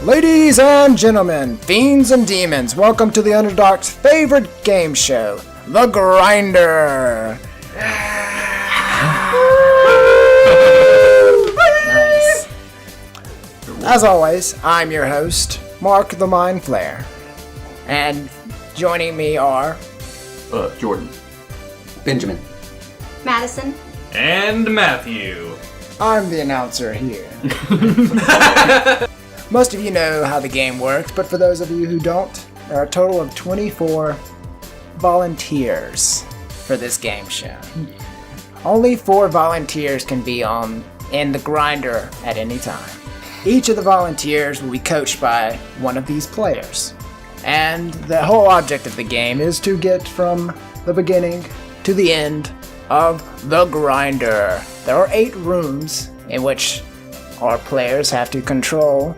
Ladies and gentlemen, fiends and demons, welcome to the Underdark's favorite game show, The Grinder. Nice. As always, I'm your host, Mark the Mind Flayer. And joining me are... Jordan. Benjamin. Madison. And Matthew. I'm the announcer here. Most of you know how the game works, but for those of you who don't, there are a total of 24 volunteers for this game show. Only 4 volunteers can be in the grinder at any time. Each of the volunteers will be coached by one of these players. And the whole object of the game is to get from the beginning to the end of the grinder. There are 8 rooms in which our players have to control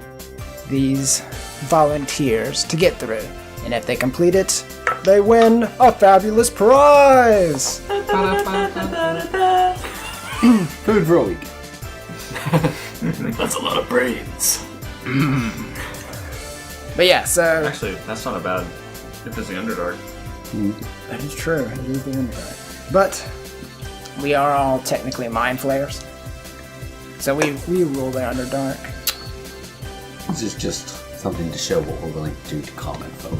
these volunteers to get through. And if they complete it, they win a fabulous prize! Food for a week. That's a lot of brains. But yeah, so... Actually, that's not a bad if it's the Underdark. That is true, it is the Underdark. But we are all technically Mind Flayers. So we rule the Underdark. This is just something to show what we're willing to do to common folk.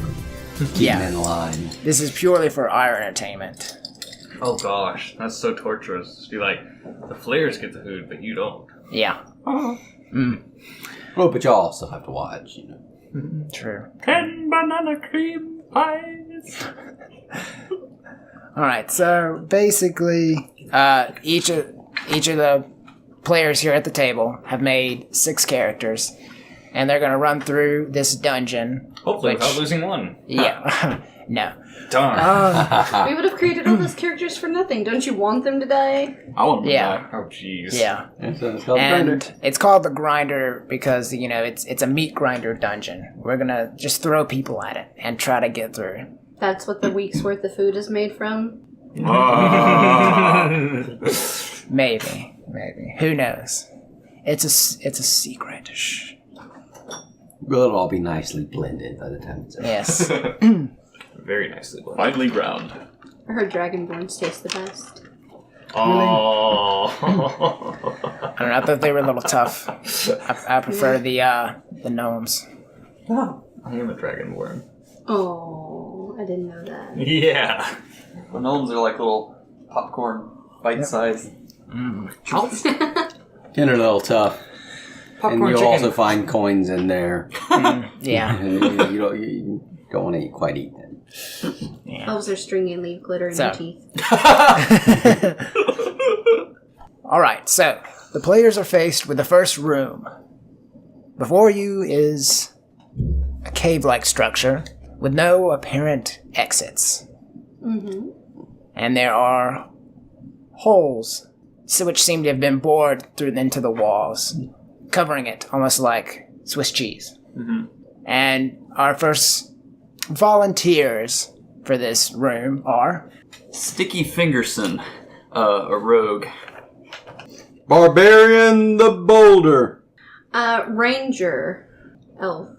Keep them in line. This is purely for our entertainment. Oh gosh, that's so torturous. To be like, the Flayers get the food, but you don't. Yeah. Well, but y'all also have to watch, you know. True. 10 banana cream pies. Alright, so basically, each of the players here at the table have made 6 characters, and they're gonna run through this dungeon. Hopefully without losing one. Yeah. No. Darn. We would have created all those characters for nothing. Don't you want them to die? I want them Yeah. back. Oh jeez. Yeah. So it's called And Grinder. it's called the Grinder because, you know, it's a meat grinder dungeon. We're gonna just throw people at it and try to get through. That's what the week's worth of food is made from? Maybe. Who knows? It's a secret. Shh. Well, it'll all be nicely blended by the time it's over. Yes. Very nicely blended. Finely ground. I heard Dragonborns taste the best. Oh. I don't know, I thought they were a little tough. I prefer the gnomes. I am a dragonborn. Oh, I didn't know that. Yeah. The gnomes are like little popcorn bite-sized. And they're a little tough. Popcorn And you'll chicken. also find coins in there. Yeah. And you don't want to quite eat them. Elves are stringy and leave glitter in So. their teeth. Alright, so the players are faced with the first room. Before you is a cave-like structure with no apparent exits. Mm-hmm. And there are holes which seem to have been bored through into the walls, covering it almost like Swiss cheese. Mm-hmm. And our first volunteers for this room are... Sticky Fingerson, a rogue. Barbarian the Boulder. Ranger. Elf.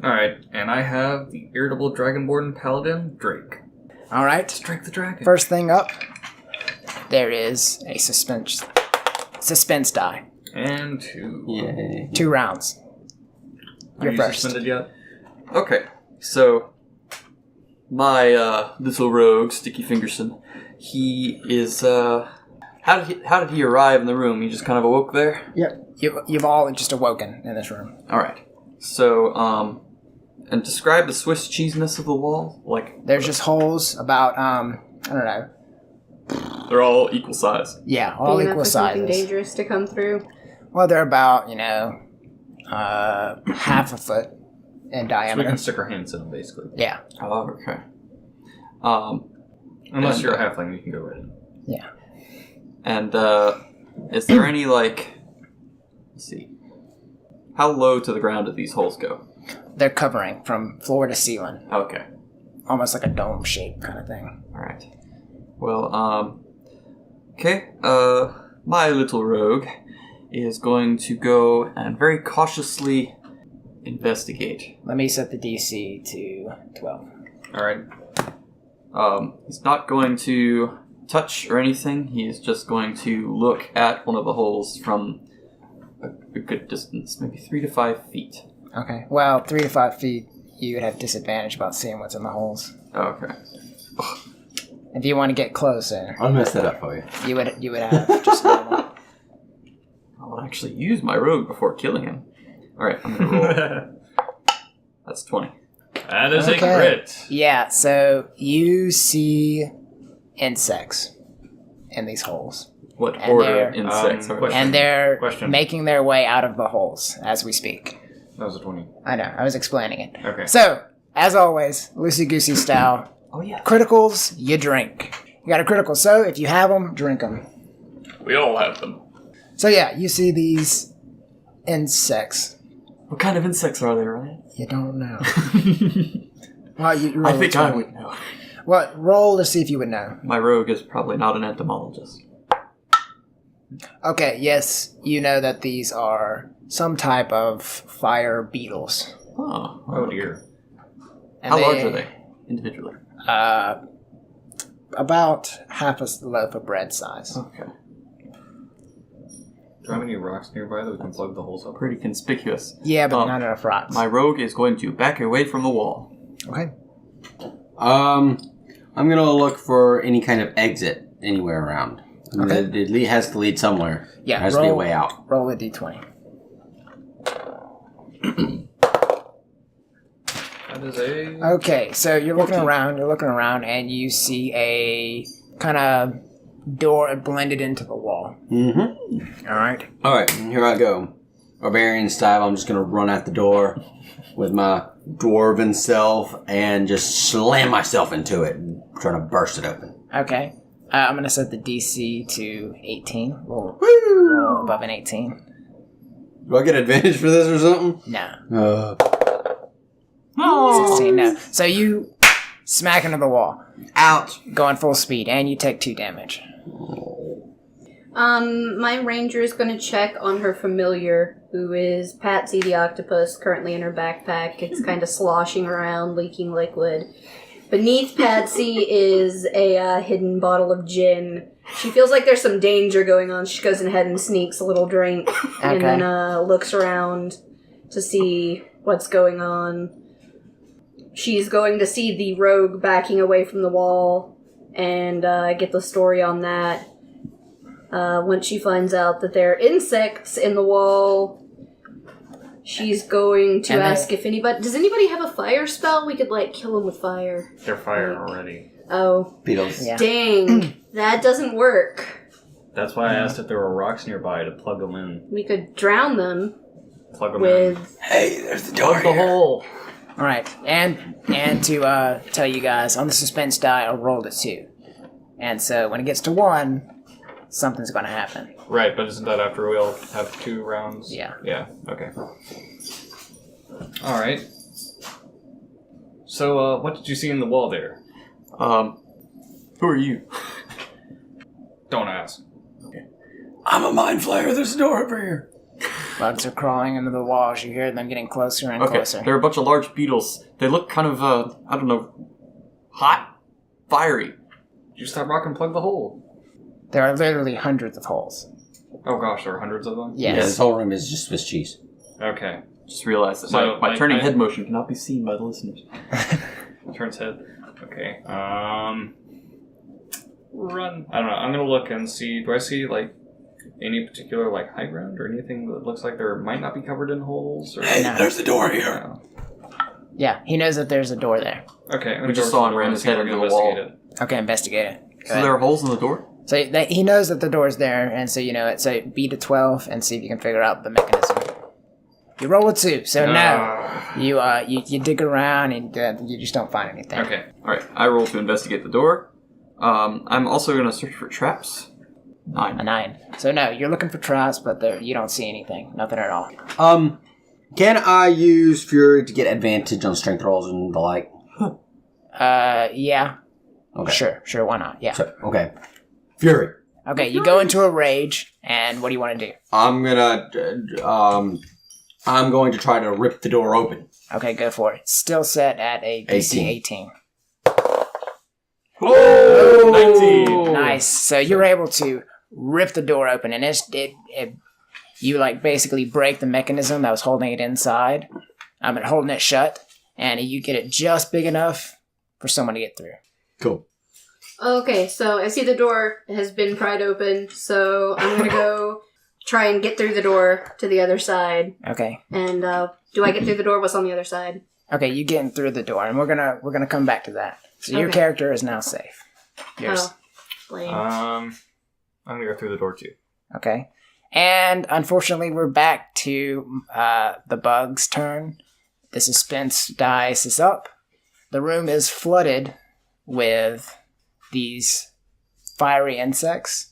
Alright, and I have the irritable dragonborn paladin, Drake. Alright, Drake the dragon. first thing up, there is a suspense die. And 2. Yay. 2 rounds. Are You're you first. suspended yet? Okay, so my little rogue, Sticky Fingerson, he is how did he arrive in the room? He just kind of awoke there? Yep. You've all just awoken in this room. Alright. So, and describe the Swiss cheesiness of the wall? Like, There's just holes about, I don't know. They're all equal size. Yeah, all Big enough equal for something sizes. dangerous to come through. Well, they're about, half a foot in So we diameter. can stick our hands in them, basically. Yeah. oh, okay. Unless And, you're a halfling, you can go right in. Yeah. And, is there any, like, let's see. How low to the ground do these holes go? They're covering from floor to ceiling. Okay. Almost like a dome shape kind of thing. Alright. Well, okay, my little rogue is going to go and very cautiously investigate. Let me set the DC to 12. All right. He's not going to touch or anything. He's just going to look at one of the holes from a good distance, maybe 3 to 5 feet. Okay. Well, 3 to 5 feet, you would have disadvantage about seeing what's in the holes. Okay. If you want to get closer, I'll mess that up for you. you would have just normal. I'll actually use my rogue before killing him. Alright, I'm gonna roll. That's 20. That is a Okay. crit. Yeah, so you see insects in these holes. What And order they're- of insects are question. And they're Question. making their way out of the holes as we speak. That was a 20. I know, I was explaining it. Okay. So, as always, loosey-goosey style, Oh, yeah. criticals, you drink. You got a critical, so if you have them, drink them. We all have them. So yeah, you see these insects. What kind of insects are they, Ryan? You don't know. Well, you I roll think a I 20. would know. Well, roll to see if you would know. My rogue is probably not an entomologist. Okay, yes, you know that these are some type of fire beetles. Oh, Oh dear. And how large are they individually? About half a loaf of bread size. Okay. Do you have any rocks nearby that we can plug the holes up? Pretty conspicuous. Yeah, but Um, not enough rocks. My rogue is going to back away from the wall. Okay. I'm gonna look for any kind of exit anywhere around. I mean, Okay. it has to lead somewhere. Yeah, there has to be a way out. Roll a d20. That is a... Okay, so you're looking around, and you see a kind of door blended into the wall. Mm-hmm. All right. All right, here I go. Barbarian style, I'm just gonna run out the door with my dwarven self and just slam myself into it and trying to burst it open. Okay. I'm going to set the DC to 18. Roll above an 18. Do I get advantage for this or something? No. 16. 16, no. So you smack into the wall, Ouch. going full speed, and you take 2 damage. My ranger is going to check on her familiar, who is Patsy the octopus, currently in her backpack. It's kind of sloshing around, leaking liquid. Beneath Patsy is a hidden bottle of gin. She feels like there's some danger going on. She goes ahead and sneaks a little drink, and Okay. then looks around to see what's going on. She's going to see the rogue backing away from the wall and get the story on that. Once she finds out that there are insects in the wall, she's going to And then- ask if anybody... Does anybody have a fire spell? We could, kill them with fire. They're fired already. Oh, Beatles. Yeah. dang. That doesn't work. That's why I asked if there were rocks nearby to plug them in. We could drown them Plug them in. with... Hey, there's the door Plug the here. hole! All right. And to tell you guys, on the suspense die, I rolled a 2. And so when it gets to 1, something's going to happen. Right, but isn't that after we all have 2 rounds? Yeah. Yeah, okay. Alright. So, what did you see in the wall there? Who are you? Don't ask. I'm a mind flayer. There's a door over here. Bugs are crawling into the walls. You hear them getting closer and Okay, closer. there are a bunch of large beetles. They look kind of, I don't know, hot, fiery. Did you stop rock and plug the hole? There are literally hundreds of holes. Oh gosh, there are hundreds of them? Yeah, Yes. this whole room is just Swiss cheese. Okay. Just realized that So, my turning I- head motion cannot be seen by the listeners. Turns head. Okay. Run. I don't know. I'm gonna look and see. Do I see any particular high ground or anything that looks like there might not be covered in holes? Or No. there's the door here. No. Yeah, he knows that there's a door there. Okay. I'm We gonna just go saw over him to ram the his door head and see if into I the can wall. investigate Okay, investigate it. Go So ahead. there are holes in the door? So he knows that the door's there, and so you know it. So beat a 12 and see if you can figure out the mechanism. You roll a 2, so no. You dig around and you just don't find anything. Okay. Alright, I roll to investigate the door. I'm also going to search for traps. 9. A 9. So no, you're looking for traps, but there you don't see anything. Nothing at all. Can I use Fury to get advantage on strength rolls and the like? Yeah. Okay. Sure, why not? Yeah. So, okay. Fury. Okay, you go into a rage, and what do you want to do? I'm gonna I'm going to try to rip the door open. Okay, go for it. Still set at a DC 18. Oh, 19. Nice. So you're able to rip the door open, and you like basically break the mechanism that was holding it inside. And holding it shut, and you get it just big enough for someone to get through. Cool. Okay, so I see the door has been pried open, so I'm gonna go try and get through the door to the other side. Okay. And do I get through the door? What's on the other side? Okay, you getting through the door, and we're gonna come back to that. So your Okay. character is now safe. Yours. Oh, lame. I'm gonna go through the door too. Okay. And unfortunately, we're back to the bug's turn. The suspense dice is up. The room is flooded with these fiery insects.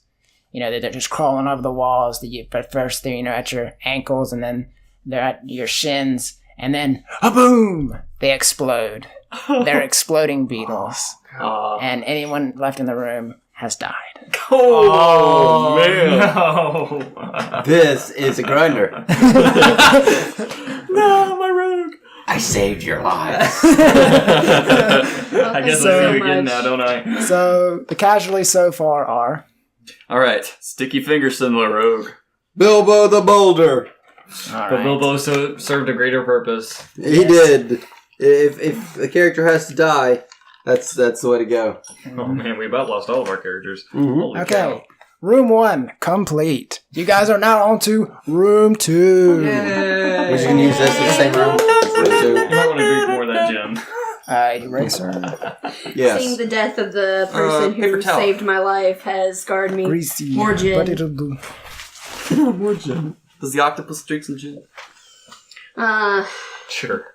You know, they're just crawling over the walls. But first they're, at your ankles, and then they're at your shins, and then, boom! They explode. They're exploding beetles. And anyone left in the room has died. Oh man! No. This is a grinder. No, my rogue. I saved your lives. I guess So I see you again much. now, don't I? So the casualties so far are... All right, Sticky Fingerson, the rogue. Bilbo the Boulder. All But right. Bilbo served a greater purpose. He did. If a character has to die, that's the way to go. Oh man, we about lost all of our characters. Mhm. Holy Okay. cow. Room 1, complete. You guys are now on to room 2. We're just gonna use this as the same room. You might want to drink more of that gin. Eraser. Seeing Yes. the death of the person paper who towel. saved my life has scarred me. Greasy. More gin. But it'll do. More gin. Does the octopus drink some gin? Sure.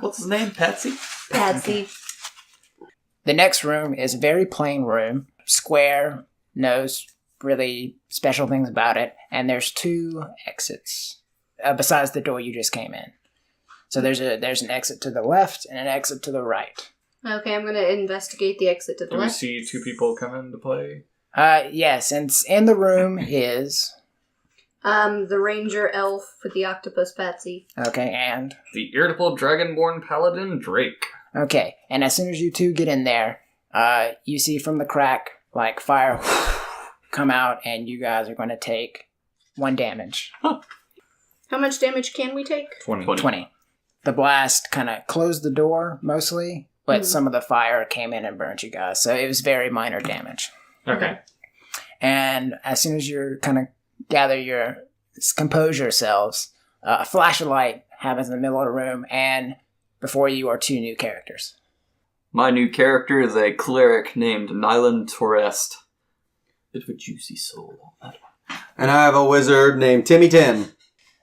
What's his name? Patsy? Patsy. The next room is a very plain room. Square, no really special things about it. And there's 2 exits besides the door you just came in. So there's an exit to the left and an exit to the right. Okay, I'm gonna investigate the exit to the Do we left. see 2 people come into play? Yes, and in the room is... The ranger elf with the octopus Patsy. Okay, and... The irritable dragonborn paladin Drake. Okay, and as soon as you 2 get in there, you see from the crack, like, fire come out, and you guys are going to take 1 damage. How much damage can we take? 20. 20. The blast kind of closed the door, mostly, but some of the fire came in and burnt you guys, so it was very minor damage. Okay. And as soon as you kind of compose yourselves, a flash of light happens in the middle of the room, and before you are 2 new characters. My new character is a cleric named Nyland Torrest. Bit of a juicy soul. And I have a wizard named Timmy Tim.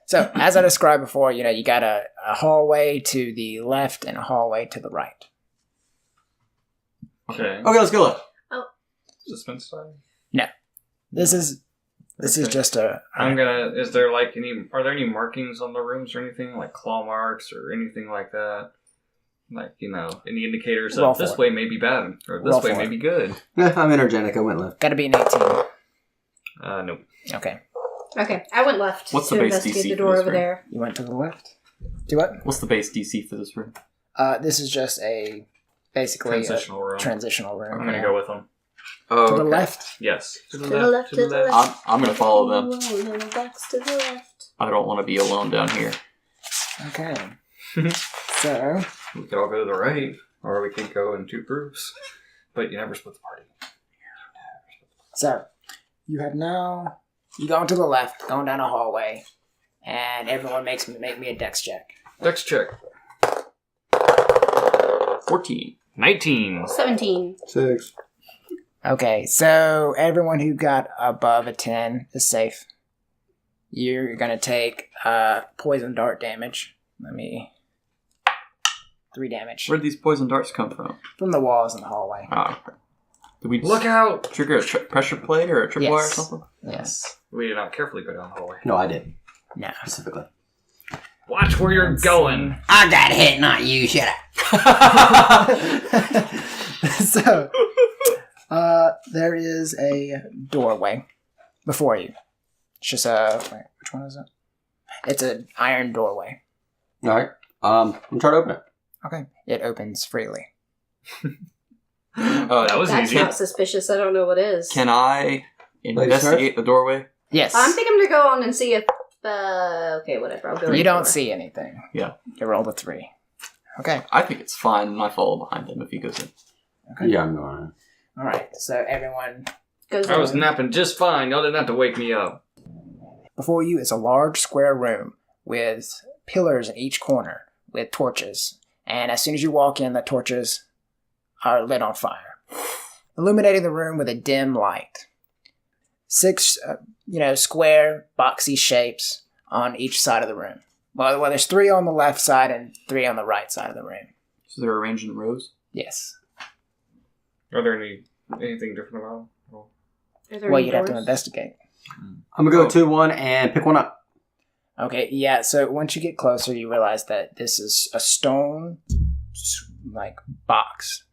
So, as I described before, you got a hallway to the left and a hallway to the right. Okay. Okay, let's go left. Suspense time? This is Okay. just a... Is there like are there any markings on the rooms or anything? Like claw marks or anything like that? Like, any indicators Roll of this for way may be bad or this Roll way for may it. be good? Yeah, I'm energetic. I went left. Gotta be an 18. Nope. Okay. Okay, I went left What's to the base investigate DC the for door this over room? there. You went to the left? Do what? What's the base DC for this room? This is just basically Transitional room. a transitional room. I'm gonna go with them. Oh, To the okay. left? Yes. To the left, to the left. I'm gonna follow them. Little ducks to the left. I don't want to be alone down here. Okay. So, We could all go to the right, or we could go in 2 groups. But you never split the party. you have now... You go to the left, going down a hallway, and everyone make me a dex check. Dex check. 14. 19. 17. 6. Okay, so everyone who got above a 10 is safe. You're gonna take poison dart damage. 3 damage. Where'd these poison darts come from? From the walls in the hallway. Oh, okay. Did we Look out! trigger a pressure plate or a tripwire or Yes. something? Yes. We did not carefully go down the hallway. No, I did. No. Specifically. Watch where you're going. I got hit, not you. Shut up. So, there is a doorway before you. It's just which one is it? It's an iron doorway. All right. I'm trying to open it. Okay. It opens freely. Oh, that was That's easy. not suspicious. I don't know what is. Can I investigate the doorway? Yes. I think I'm gonna go on and see if. Okay, whatever. I'll go. in You the don't door. see anything. Yeah. You roll a 3. Okay. I think it's fine, and I follow behind him if he goes in. Okay. Yeah, I'm going. All right. So everyone, Goes I was in. napping just fine. Y'all didn't have to wake me up. before you is a large square room with pillars in each corner with torches. And as soon as you walk in, the torches are lit on fire, illuminating the room with a dim light. 6, square, boxy shapes on each side of the room. Well, there's 3 on the left side and 3 on the right side of the room. So they're arranged in rows? Yes. Are there anything different about them? Are there Well, any you'd have to doors? investigate. I'm gonna go 2-1 and pick one up. Okay, yeah, so once you get closer, you realize that this is a stone, box.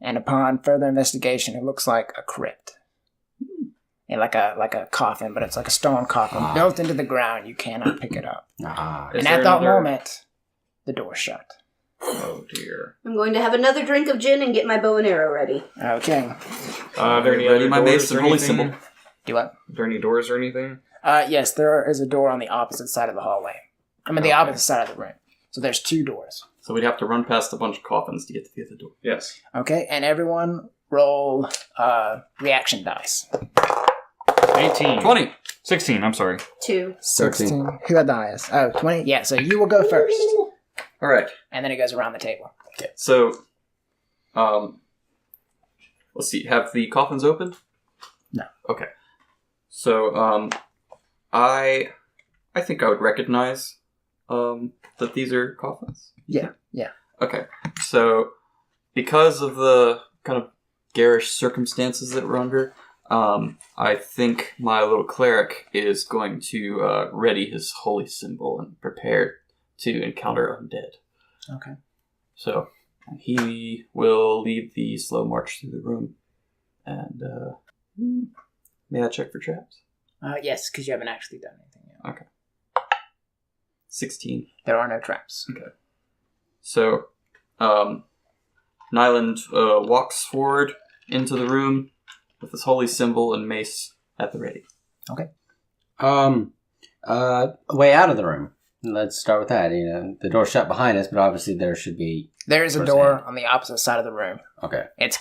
And upon further investigation, it looks like a crypt. And like a coffin, but it's like a stone coffin built into the ground. You cannot pick it up. Ah. Is And there at that another- moment, the door's shut. Oh dear. I'm going to have another drink of gin and get my bow and arrow ready. Okay. Are there any Ready other my doors mace or and holy anything? symbol. Do what? Are there any doors or anything? Yes, there is a door on the opposite side of the hallway. I mean, the Okay. opposite side of the room. So there's 2 doors. So we'd have to run past a bunch of coffins to get to the other door. Yes. Okay, and everyone roll reaction dice. 18. 20! 16, I'm sorry. 2. 16. Who had the highest? Oh, 20? Yeah, so you will go first. Alright, And then it goes around the table. so, let's see, have the coffins opened? No. Okay. So, I think I would recognize, that these are coffins. Yeah. Okay, so, because of the kind of garish circumstances that we're under, I think my little cleric is going to ready his holy symbol and prepare to encounter undead. Okay. So he will lead the slow march through the room. And may I check for traps? Yes, because you haven't actually done anything yet. Okay. 16. There are no traps. Okay. So Nyland walks forward into the room with his holy symbol and mace at the ready. Okay. Way out of the room. Let's start with that. The door's shut behind us, but obviously there should be. There is a First door hand. on the opposite side of the room. Okay. It's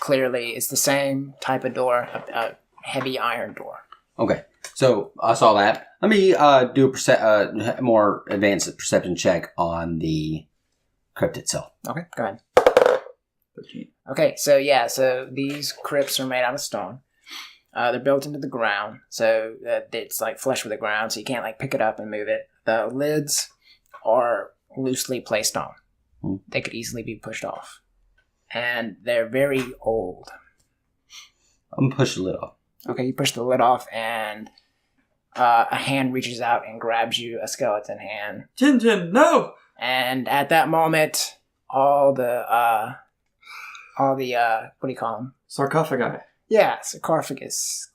the same type of door, a heavy iron door. Okay. So I saw that. Let me do a more advanced perception check on the crypt itself. Okay, go ahead. 13. Okay, so these crypts are made out of stone. They're built into the ground, so it's flush with the ground, so you can't pick it up and move it. The lids are loosely placed on. They could easily be pushed off. And they're very old. I'm gonna push the lid off. Okay, you push the lid off, and a hand reaches out and grabs you, a skeleton hand. Tintin, no! And at that moment, all the what do you call them? Sarcophagi. Yeah, sarcophagus.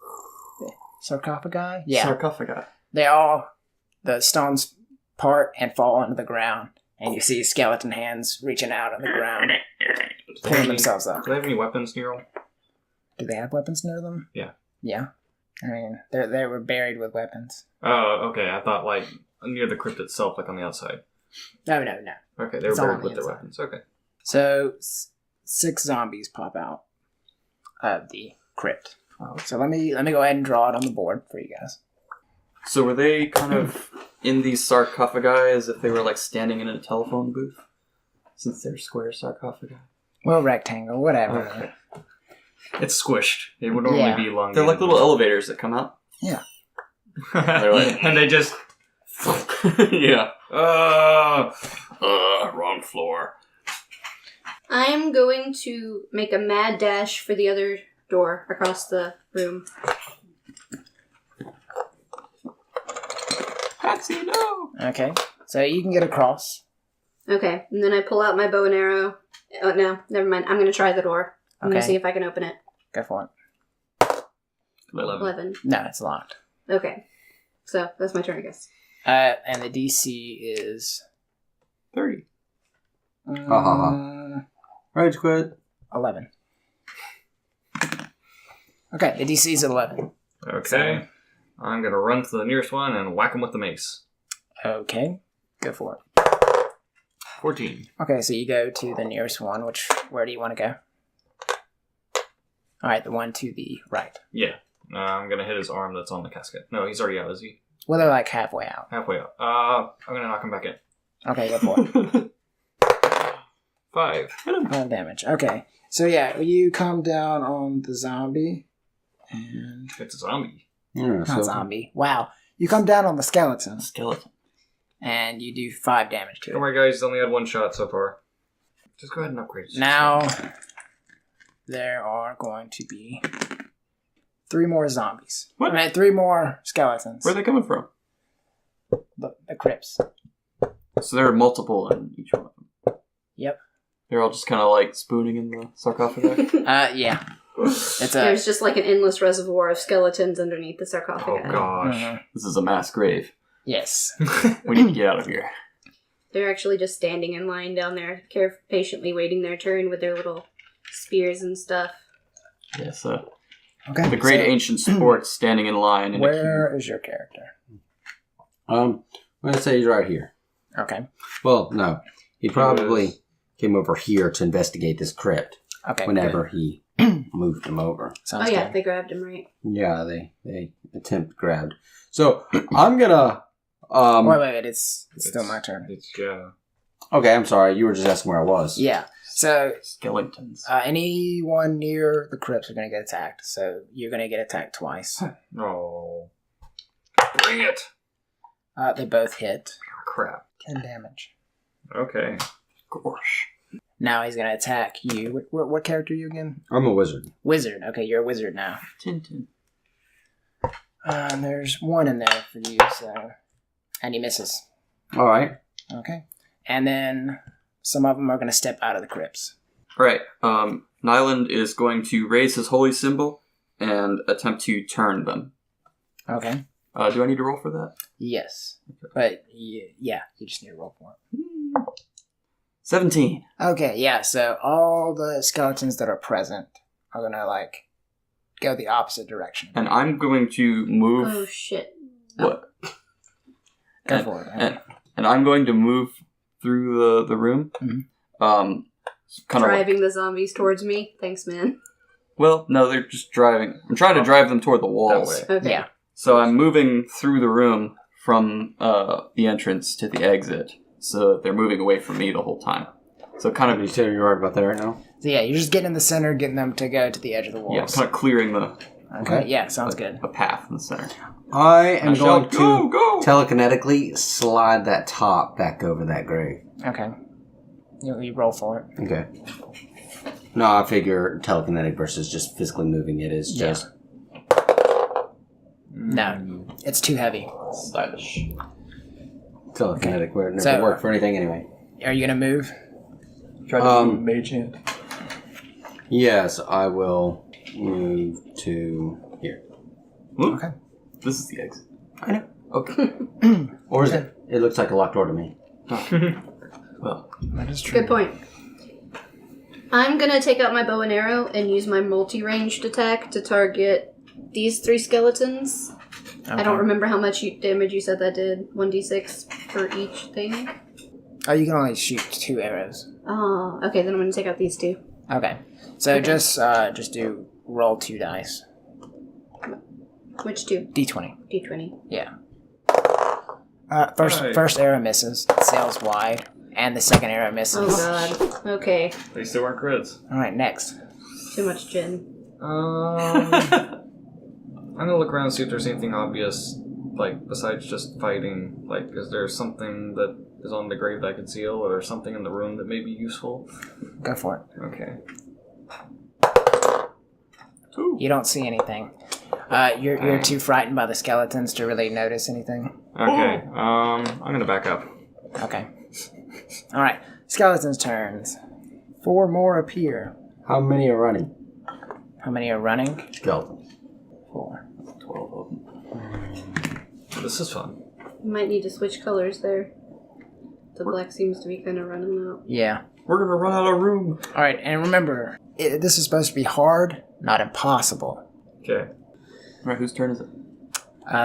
Sarcophagi? Yeah. Sarcophagi. The stones part and fall into the ground. And you see skeleton hands reaching out on the ground, pulling themselves up. Do they have any weapons near them? Do they have weapons near them? Yeah. Yeah. I mean, they were buried with weapons. Oh, okay. I thought near the crypt itself, on the outside. No. Okay, they were It's all on buried the with their inside. weapons. Okay. So, 6 zombies pop out of the crypt. So let me go ahead and draw it on the board for you guys. So were they kind of in these sarcophagi as if they were standing in a telephone booth? Since they're square sarcophagi. Well, rectangle, whatever. Okay. It's squished. It would normally Yeah. be long. They're like little elevators that come out. Yeah. They're and they just. Yeah. Wrong floor. I am going to make a mad dash for the other door across the room. Patsy, no! Okay, so you can get across. Okay, and then I pull out my bow and arrow. Oh, no, never mind. I'm going to try the door. I'm going to Okay. see if I can open it. Go for it. 11. 11. No, it's locked. Okay. So, that's my turn, I guess. And the DC is 30. Rage quit. 11. Okay, the DC is 11. Okay. I'm going to run to the nearest one and whack him with the mace. Okay, go for it. 14. Okay, so you go to the nearest one. Where do you want to go? All right, the one to the right. Yeah. I'm going to hit his arm that's on the casket. No, he's already out, is he? Well, they're like halfway out. Halfway out. I'm going to knock him back in. Okay, go for it. 5. 5 damage. Okay, so yeah, you come down on the zombie, and It's a zombie. Yeah, not zombie. Wow, you come down on the skeleton, Skeleton. and you do 5 damage to Don't it. worry, guys. He's only had 1 shot so far. Just go ahead and upgrade it. Now, there are going to be 3 more zombies. What? I mean, 3 more skeletons. Where are they coming from? The crypts. So there are multiple in each one of them. Yep. They're all just kind of like spooning in the sarcophagus. Yeah. It's a. There's just like an endless reservoir of skeletons underneath the sarcophagus. Oh, gosh. Mhm. This is a mass grave. Yes. We need to get out of here. They're actually just standing in line down there, patiently waiting their turn with their little spears and stuff. Yes, Okay. the great so ancient sport standing in line. In where is your character? I'm going to say he's right here. Okay. Well, no. He probably came over here to investigate this crypt Okay. whenever he moved him over. Sounds Oh yeah, good. they grabbed him, right? Yeah, they attempt grabbed. So I'm gonna Wait. It's still my turn. Yeah. Okay, I'm sorry. You were just asking where I was. Yeah. So Skeletons. anyone near the crypts are going to get attacked. So you're going to get attacked twice. Oh. Bring it! They both hit. Oh, crap. 10 damage. Okay. Gosh. Now he's going to attack you. What character are you again? I'm a wizard. Wizard. Okay, you're a wizard now. Tintin. And there's 1 in there for you, so... And he misses. All right. Okay. And then some of them are going to step out of the crypts. Right. Nyland is going to raise his holy symbol and attempt to turn them. Okay. Do I need to roll for that? Yes. But, yeah, you just need to roll for it. 17. Okay, yeah, so all the skeletons that are present are going to, go the opposite direction. And I'm going to move... Oh shit. What? Go and, for it. and I'm going to move through the room. Mhm. Kind of Driving the zombies towards me. Thanks, man. Well, no, they're just driving. I'm trying to drive them toward the walls. That way. Okay. Yeah. So I'm moving through the room from the entrance to the exit. So they're moving away from me the whole time. So kind You of, said you're right about that right now? So, yeah, you're just getting in the center, getting them to go to the edge of the yeah, walls. kind of clearing the Okay, yeah, sounds good. a path in the center. I am I shall going to go. telekinetically slide that top back over that grave. Okay. You roll for it. Okay. No, I figure telekinetic versus just physically moving it is just... No, it's too heavy. Stylish. Telekinetic would never So- work for anything anyway. Are you going to move? Try to do mage hand. Yes, I will move to here. Okay. This is the exit. I know. Okay. Or is it? It looks like a locked door to me. Well, That is true. Good point. I'm gonna take out my bow and arrow and use my multi-ranged attack to target these 3 skeletons. I don't remember how much damage you said that did. 1d6 for each thing. Oh, you can only shoot 2 arrows. Oh, okay, then I'm gonna take out these 2. Okay. So Okay. just do roll 2 dice. Which 2? D20. D20. Yeah. Right. First arrow misses. It sails wide. And the second arrow misses. Oh god. Okay. At least they weren't crits. Alright, next. Too much gin. I'm gonna look around and see if there's anything obvious, besides just fighting. Is there something that is on the grave that I can seal, or something in the room that may be useful? Go for it. Okay. You don't see anything. You're too frightened by the skeletons to really notice anything. Okay. I'm gonna back up. Okay. Alright. Skeletons' turns. 4 more appear. How many are running? How many are running? Skeletons. 4. 12 of them. This is fun. You might need to switch colors there. The black seems to be kind of running out. Yeah. We're gonna run out of room. All right, and remember, this is supposed to be hard, not impossible. Okay. Alright, whose turn is it?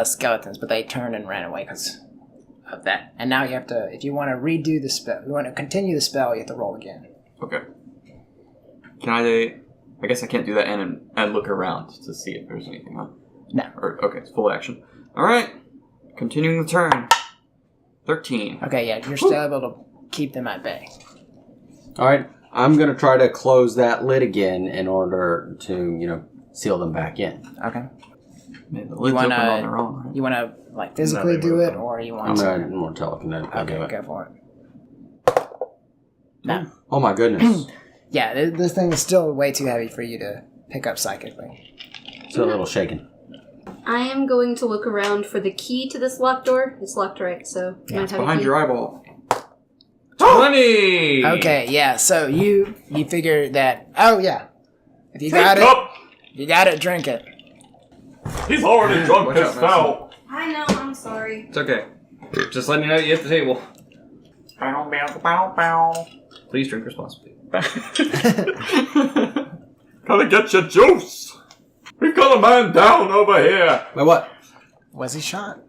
Skeletons, but they turned and ran away because of that. And now you have to, if you want to redo the spell, you want to continue the spell, you have to roll again. Okay. Can I guess I can't do that and look around to see if there's anything on. No. Okay, it's full action. Alright. Continuing the turn. 13. Okay, yeah, you're still able to keep them at bay. Alright, I'm going to try to close that lid again in order to, seal them back in. Okay. Man, the lids open on their own, right? You want to, physically do it, or you want to... I'm more telekinetic. Okay, go for it. No. Oh my goodness. Yeah, this thing is still way too heavy for you to pick up psychically. It's a little shaken. I am going to look around for the key to this locked door. It's locked, right? So Yeah, might have Behind a key. your eyeball. 20! Okay, yeah, so you figure that... Oh, yeah. If you got it, drink it. He's already drunk Watch his out, spell. I know. I'm sorry. It's okay. Just letting you know you hit the table. Bow, bow, bow, bow. Please drink responsibly. Gotta get your juice. We've got a man down over here. Wait, what? Was he shot?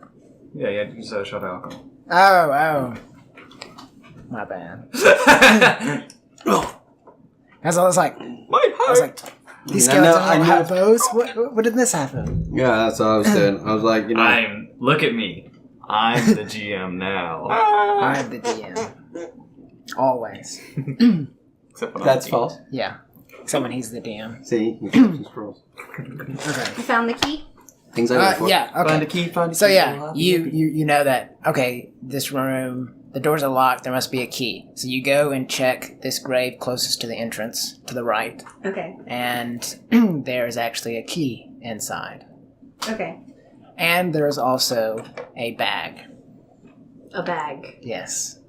Yeah, you had to use a shot of alcohol. Oh. My bad. As I was like, these skeletons don't have bows? What did this happen? Yeah, that's what I was saying. I was like, Look at me. I'm the GM now. I'm the DM. Always. Except when that's I'm false. Yeah. Except when he's the DM. See, you kept some scrolls. Okay. You found the key? Things I look for. Yeah, okay. Find a key, find a key. So yeah, you know that, okay, this room, the doors are locked, there must be a key. So you go and check this grave closest to the entrance, to the right, Okay. and there's actually a key inside. Okay. And there's also a bag. A bag. Yes.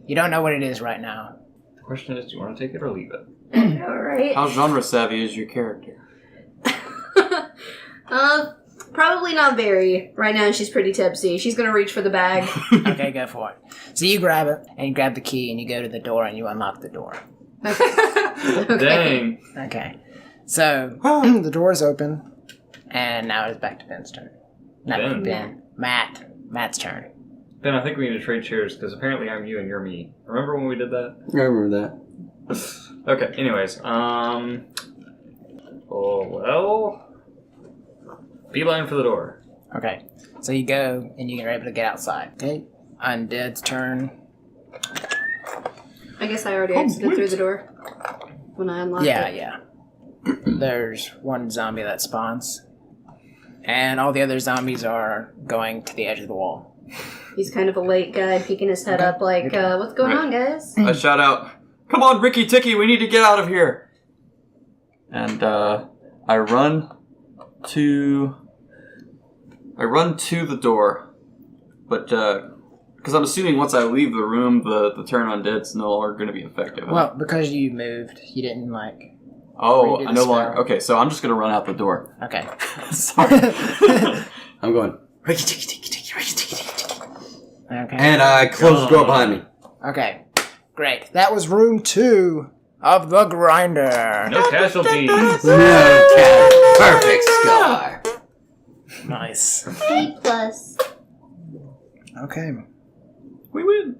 You don't know what it is right now. The question is, do you want to take it or leave it? Alright. How genre savvy is your character? Probably not very. Right now she's pretty tipsy. She's gonna reach for the bag. Okay, go for it. So you grab it, and you grab the key, and you go to the door, and you unlock the door. Okay. Dang. Okay. So, the door is open, and now it's back to Ben's turn. Not Ben? Ben. Matt's turn. Ben, I think we need to trade chairs, because apparently I'm you and you're me. Remember when we did that? I remember that. Okay, anyways, oh, well... Beeline for the door. Okay. So you go, and you're able to get outside. Okay. Undead's turn. I guess I already exited through the door when I unlocked it. Yeah. There's one zombie that spawns. And all the other zombies are going to the edge of the wall. He's kind of a late guy, peeking his head up like, what's going on, guys? I shout out, "Come on, Ricky Ticky, we need to get out of here!" And I run to the door, but because I'm assuming once I leave the room, the turn on dead's no longer going to be effective. Huh? Well, because you moved, you didn't oh, redo I the no spell. longer. Okay, so I'm just going to run out the door. Okay. Sorry. I'm going. Okay. And I close the door behind me. Okay. Great. That was room 2 of the grinder. No casualties. Okay. Perfect scar. Nice. A+. Okay. We win.